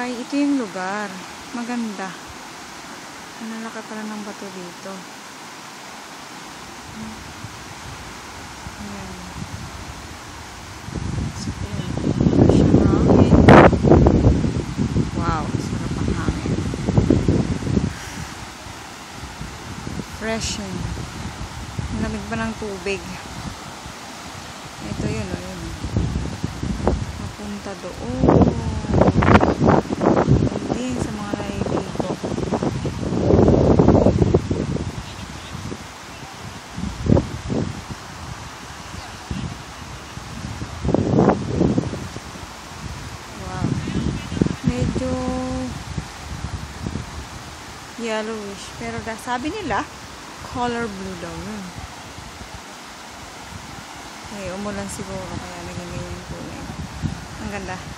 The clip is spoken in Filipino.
Ay, ito yung lugar. Maganda. Ang laki pala ng bato dito. Ayan. Wow, sarap ang hangin. Fresh yun. Lamig pa ng tubig. Ito yun, o yun. Mapunta doon. Din sa mga nailiko. Wow. Medyo yellowish. Pero sabi nila, color blue daw yun. Umulan siguro kaya naging ganyan yung kulay. Ang ganda.